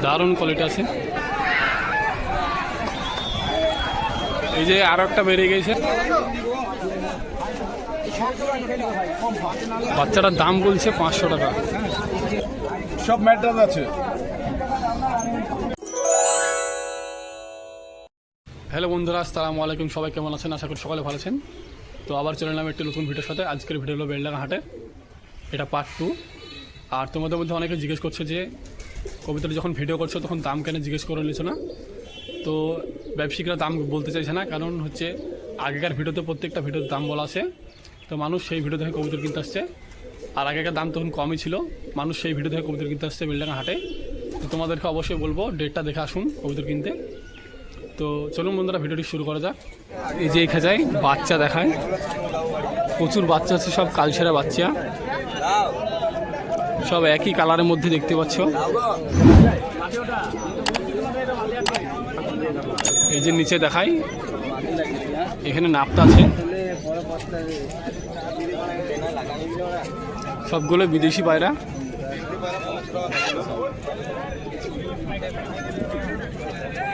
দারুণ কোয়ালিটি আছে। এই যে আরো একটা বেরিয়ে গেছে, বাচ্চাটার দাম বলছে 500 টাকা। সব ম্যাট্রাস আছে। হ্যালো বন্ধুরা, আসসালামু আলাইকুম। সবাই কেমন আছেন? আশা করি সকালে ভালো আছেন। তো আবার চলে এলাম একটি নতুন ভিডিওর সাথে। আজকের ভিডিও হলো বেলডাঙ্গা হাটে, এটা পার্ট 2। আর তোমাদের মধ্যে অনেকে জিজ্ঞেস করছে যে কবিতার যখন ভিডিও করছো তখন দাম কেন জিজ্ঞেস করে নিছো না। তো ব্যবসায়িকরা দাম বলতে চাইছে না, কারণ হচ্ছে আগেকার ভিডিওতে প্রত্যেকটা ভিডিওর দাম বলা আছে, তো মানুষ সেই ভিডিও দেখে কবুতর কিনতে আসছে। আর আগেকার দাম তখন কমই ছিল, মানুষ সেই ভিডিও দেখে কবুতর কিনতে আসছে বেলডাঙ্গা হাটে। তো তোমাদেরকে অবশ্যই বলবো ডেটটা দেখে আসুন কবুতর কিনতে। তো চলুন বন্ধুরা, ভিডিওটি শুরু করা যাক। এই যে এই খাঁচায় বাচ্চা দেখায়, প্রচুর বাচ্চা আছে, সব কালছেরা বাচ্চা, সব একই কালারের মধ্যে দেখতে পাচ্ছ। এই যে নিচে দেখাই, এখানে নাপতা আছে, সবগুলো বিদেশি পায়রা।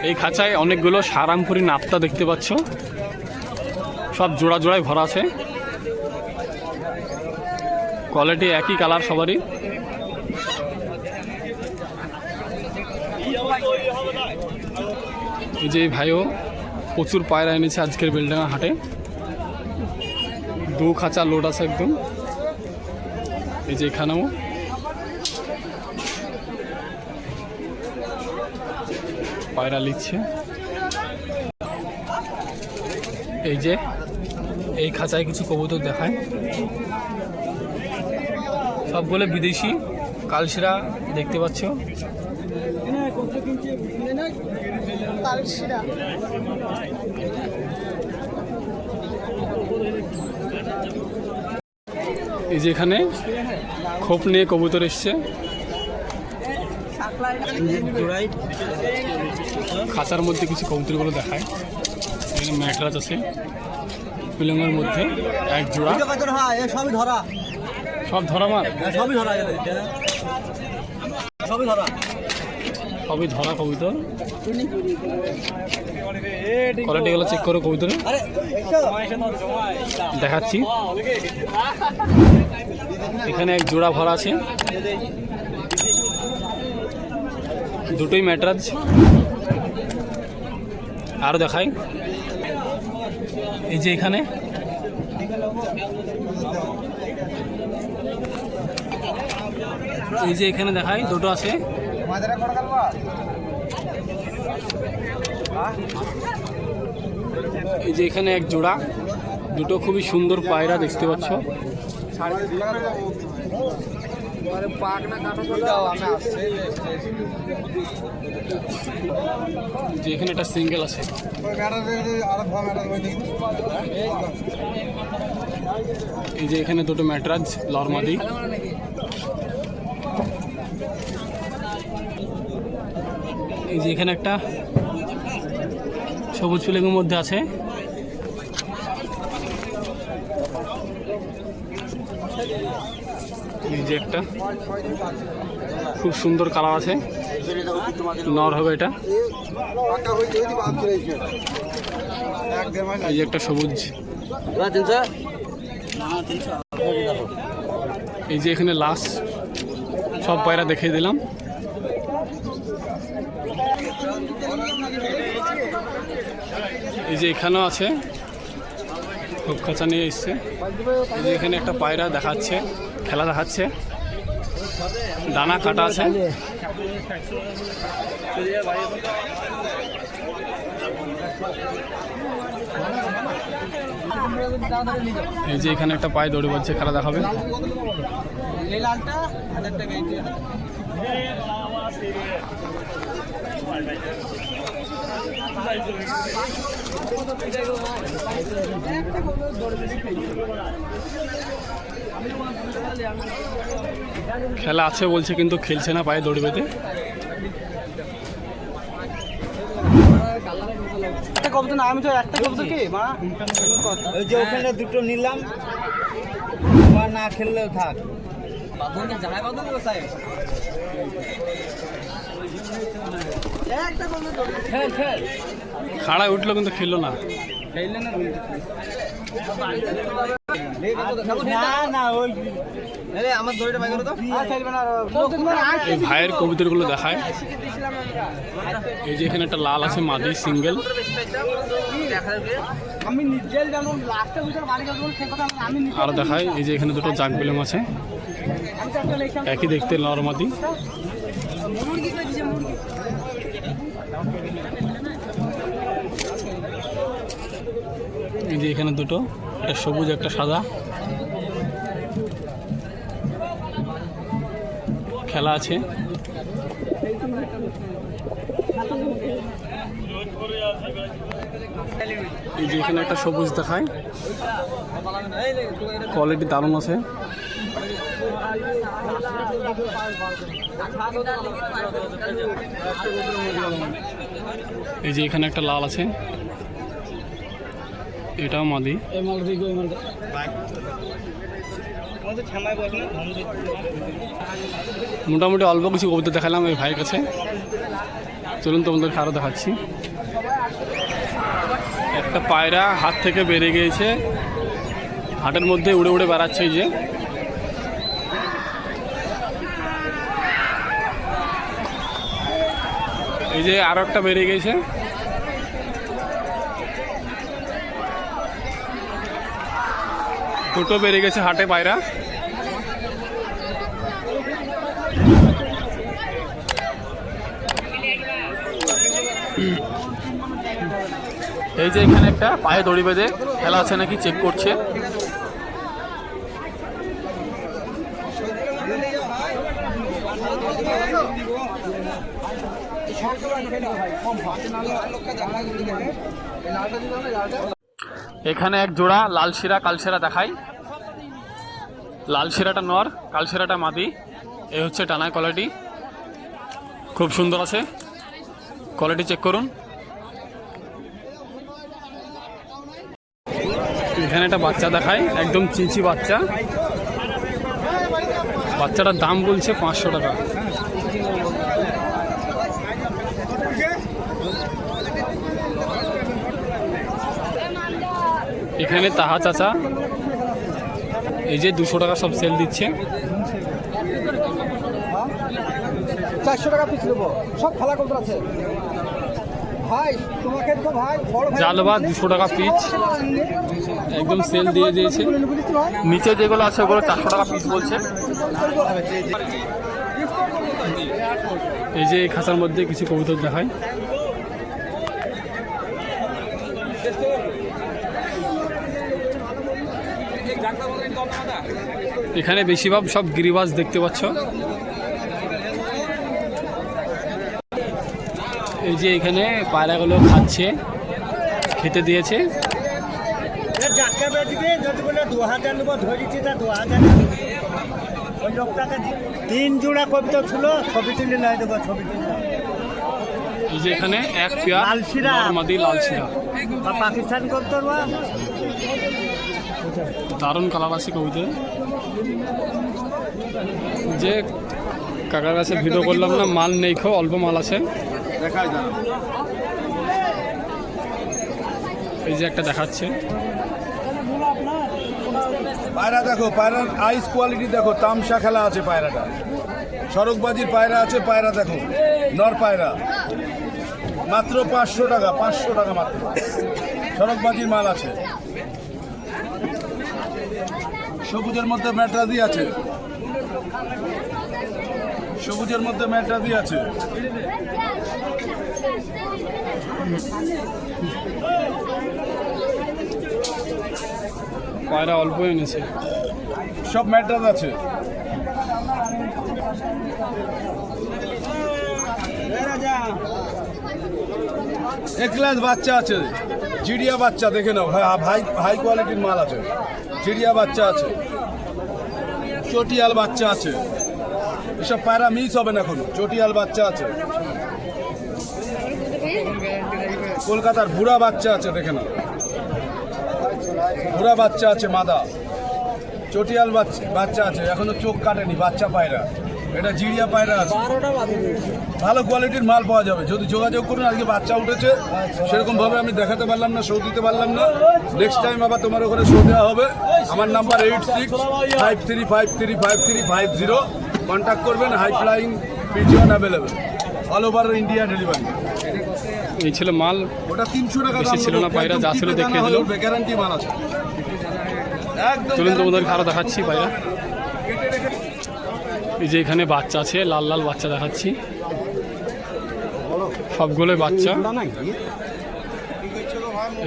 এই খাঁচায় অনেকগুলো সারামপুরি নাপতা দেখতে পাচ্ছ, সব জোড়া জোড়ায় ভরা আছে, কোয়ালিটি একই কালার সবারই। এই যে ভাইও প্রচুর পায়রা এনেছে আজকের বেলডাঙ্গা হাটে, 2 খাঁচা লোড আছে একদম। এই যে এখানেও পায়রা লিখছে। এই যে এই খাঁচায় কিছু কবুতর দেখায়, সবগুলো বিদেশি কালশিরা দেখতে পাচ্ছ। এই যে এখানে খোপ নিয়ে কবুতর এসছে, খাঁচার মধ্যে কিছু কবুতরগুলো দেখায়। এখানে ম্যাটরাজ আছে পিলংয়ের মধ্যে, এক জোড়া, সব ধরা মার, সবই ধরা কবুতর। কোয়ালিটিগুলো চেক করো কবুতর, দেখাচ্ছি। এখানে এক জোড়া ভরা আছে, দুটোই ম্যাটরাজ। আরও দেখাই, এই যে এখানে দেখাই, দুটো আছে। এই যে এখানে এক জোড়া, দুটো খুবই সুন্দর পায়রা দেখতে পাচ্ছ। যে এখানে একটা সিঙ্গেল আছে। এই যে এখানে দুটো ম্যাটরাজ লরমাদি। এই যে এখানে একটা সবুজ ফিলিংয়ের মধ্যে আছে। এই যে একটা খুব সুন্দর কালার আছে, নর হবে এটা। এই যে একটা সবুজ। এই যে এখানে লাস্ট সব পায়রা দেখিয়ে দিলাম। এই যে এখানেও আছে, খুব খাঁচা নিয়ে এসছে। এই যে এখানে একটা পায়রা দেখাচ্ছে, খেলা দেখাচ্ছে, ডানা কাটা আছে। এই যে এখানে একটা পায়ে দৌড়ে বলছে, খেলা দেখাবে। খেলা আছে বলছে, কিন্তু খেলছে না, পায়ে দৌড় বেঁধে। আমি তো একটা কবুতর কি মা, ওই যে ওখানে দুটো নিলাম, না খেললেও থাক। খাড়ায় উঠলো কিন্তু খেললো না। এই ভাইয়ের কবুতরগুলো দেখায়। এই যে এখানে একটা লাল আছে মাদি সিঙ্গেল। আমি নিজে যেমন লাস্টে বুঝে বাড়ি গেল সেই কথা আমি নিজে আর দেখায় এই যে এখানে দুটো জাগ বেলুম আছে, একই দেখতে নরমাদি। এই যে এখানে দুটো, একটা সবুজ একটা সাদা, খেলা আছে। এই যে এখানে একটা সবুজ দেখায়, কোয়ালিটি দারুণ আছে। এই যে এখানে একটা লাল আছে, এটাও মাদি। মোটামুটি অল্প কিছু কবুতর দেখালাম এই ভাইয়ের কাছে। চলুন তোমাদেরকে আরও দেখাচ্ছি। একটা পায়রা হাত থেকে বেরিয়ে গিয়েছে, হাটের মধ্যে উড়ে উড়ে বেড়াচ্ছে। এই যে এই যে আরো একটা বেরিয়ে গেছে। দুটো বেরিয়ে গেছে হাটে পায়রা। এই যে এখানে একটা পায়ে দড়ি বেঁধে খেলা আছে নাকি চেক করছে। এখানে এক জোড়া লাল শিরা কালশিরা দেখাই। লাল শিরাটা নর, কালশিরাটা মাদি। এই হচ্ছে টানা কোয়ালিটি, খুব সুন্দর আছে। কোয়ালিটি চেক করুন। এখানে একটা বাচ্চা দেখায়, একদম চিঁচি বাচ্চা। বাচ্চাটার দাম বলছে 500 টাকা। এখানে তাহা চাচা এই যে 200 টাকা সব সেল দিচ্ছে। 400 টাকা পিস নেবো, সব খেলা করতে আছে ভাই। তোমাকে তো ভাই জালবা 200 টাকা পিস একদম সেল দিয়ে দিয়েছে। নিচে যেগুলো আছে ওগুলো 400 টাকা পিস বলছে। এই যে এই খাঁচার মধ্যে কিছু কবুতর দেখায়। এখানে বেশিরভাগ সব গিরিবাজ দেখতে পাচ্ছ। এই যে এখানে পায়রাগুলো খাচ্ছে, খেতে দিয়েছে। 3 জোড়া কবিতা ছিল, ছবি তুলে নাই দেবো, ছবি তুলে। এই যে এখানে এক পেয়ার নরমাদি লাল শিরা, পাকিস্তান করতে দারুণ কালার আছে কবিতায়। যে কাকার কাছে ভিডিও করলাম না, মাল নেই, খো অল্প মাল আছে। এই যে একটা দেখাচ্ছে পায়রা দেখো, পায়রার আইস কোয়ালিটি দেখো, তামসা খেলা আছে পায়রাটা। সড়কবাজির পায়রা আছে, পায়রা দেখো নর পায়রা, মাত্র 500 টাকা, 500 টাকা মাত্র। সড়কবাজির মাল আছে। সবুজের মধ্যে ম্যাটরাজি আছে, সবুজের মধ্যে ম্যাটরাজি আছে। পায়রা অল্প এনেছে, সব ম্যাটরাজ আছে। এক ক্লাস বাচ্চা আছে, চিড়িয়া বাচ্চা দেখে নাও, হাই কোয়ালিটির মাল আছে। চিড়িয়া বাচ্চা আছে, চটিয়াল বাচ্চা আছে। এসব পায়রা মিস হবে না কোনো। চটিয়াল বাচ্চা আছে, কলকাতার বুড়া বাচ্চা আছে দেখে নাও, বুড়া বাচ্চা আছে মাদা। চটিয়াল বাচ্চা আছে, এখনো চোখ কাটেনি, বাচ্চা পায়রা। এটা জিরিয়া পায়রা আছে, ভালো কোয়ালিটির মাল পাওয়া যাবে। যদি যোগাযোগ করুন, আজকে বাচ্চা উঠেছে, সেরকম ভাবে আমি দেখাতে পারলাম না, শো দিতে পারলাম না। নেক্সট টাইম আবার তোমার ওখানে শো দেওয়া হবে। আমার নাম্বার 8653535350। কন্ট্যাক্ট করবেন। High flying pigeon available, all over India delivery. এই ছিল মাল, ওটা 300 টাকা বেশি ছিল না পায়রা, যা ছিল দেখিয়ে দিল। গ্যারান্টি মাল আছে একদম। চলুন তোমাদেরকে আরও দেখাচ্ছি পায়রা। এই যে এখানে বাচ্চা আছে, লাল লাল বাচ্চা দেখাচ্ছি, সবগুলোই বাচ্চা।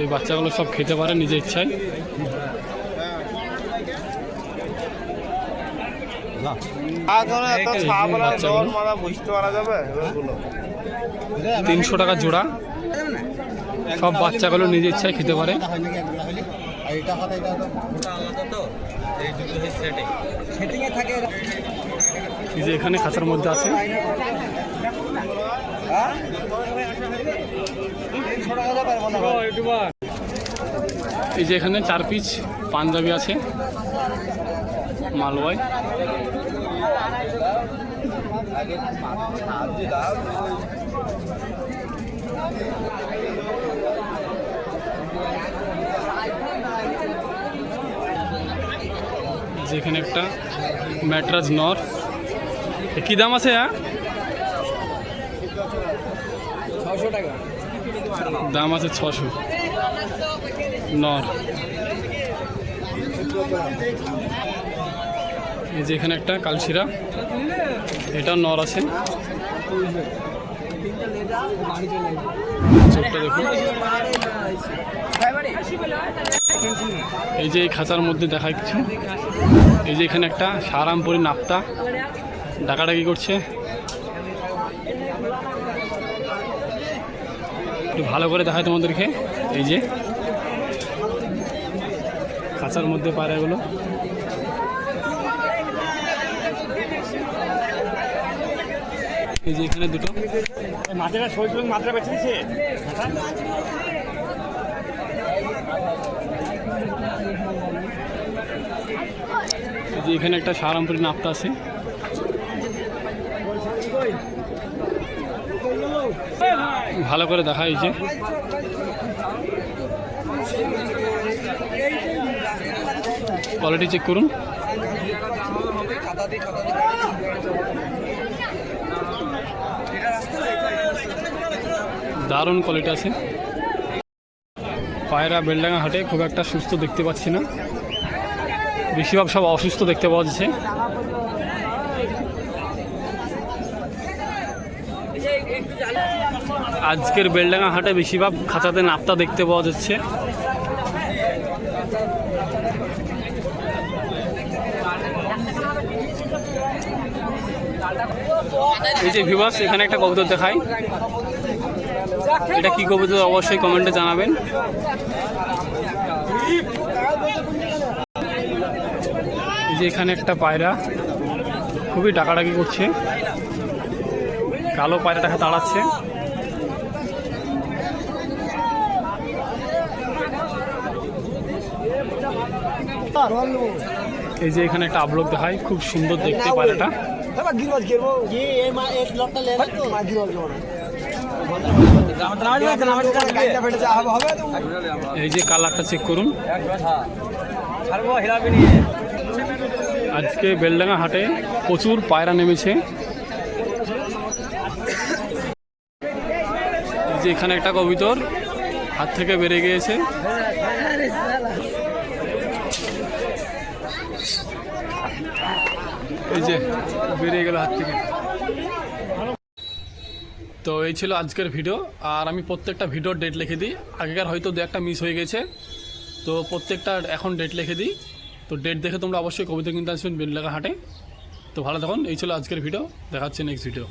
এই বাচ্চাগুলো সব খেতে পারে নিজের ইচ্ছায়। এই বাচ্চাগুলো 300 টাকা জোড়া, সব বাচ্চাগুলো নিজের ইচ্ছায় খেতে পারে। এই যে এখানে খাঁচার মধ্যে আছে। এই যে এখানে 4 পিস পাঞ্জাবি আছে, মালওয়াই। যেখানে একটা ম্যাট্রাস নর, কি দাম আছে? 600 টাকা দাম আছে 600 নর। এই যে এখানে একটা কালশিরা, এটা নর আছে। চোখটা দেখুন। এই যে এই খাঁচার মধ্যে দেখায় কিছু। এই যে এখানে একটা সারামপুরি নাপ্তা ডাকাডাকি করছে। একটু ভালো করে দেখায় তোমাদেরকে। এই যে খাঁচার মধ্যে পায়রাগুলো। এই যে এখানে দুটো মাত্রা শৈশব মাত্রা বেছে দিচ্ছে। এই যে এখানে একটা সারামপুরি নাপ্তা আছে। ভালো করে দেখা। এই যে কোয়ালিটি চেক করুন। দারুণ কোয়ালিটি আছে। পায়রা বেলডাঙ্গা হাটে খুব একটা সুস্থ দেখতে পাচ্ছি না, বেশিরভাগ সব অসুস্থ দেখতে পাওয়া যাচ্ছে। আজকের বেলডাঙ্গা হাটে বেশিরভাগ খাঁচাতে নাপ্তা দেখতে পাওয়া যাচ্ছে। এই যে ভিউয়ার্স, এখানে একটা কবুতর দেখাই। এটা কি কবুতর অবশ্যই কমেন্টে জানাবেন। এই যে এখানে একটা পায়রা খুবই ডাকাডাকি করছে, কালো পায়রাটাকে তাড়াচ্ছে। এই যে এখানে একটা আবলক দেখায়, খুব সুন্দর দেখতে পায়রাটা। এই যে কালারটা চেক করুন। আজকে বেলডাঙ্গা হাটে প্রচুর পায়রা নেমেছে। এই যে এখানে একটা কবুতর হাত থেকে বেড়ে গিয়েছে। এই যে বেরিয়ে গেল হাত থেকে। তো এই ছিল আজকের ভিডিও। আর আমি প্রত্যেকটা ভিডিওর ডেট লিখে দিই, আগেকার হয়তো দু একটা মিস হয়ে গেছে, তো প্রত্যেকটা এখন ডেট লিখে দিই। তো ডেট দেখে তোমরা অবশ্যই কবিতা কিনতে আসবেন বেলডাঙ্গা হাটে। তো ভালো থাকুন। এই ছিল আজকের ভিডিও, দেখা হচ্ছে নেক্সট ভিডিও।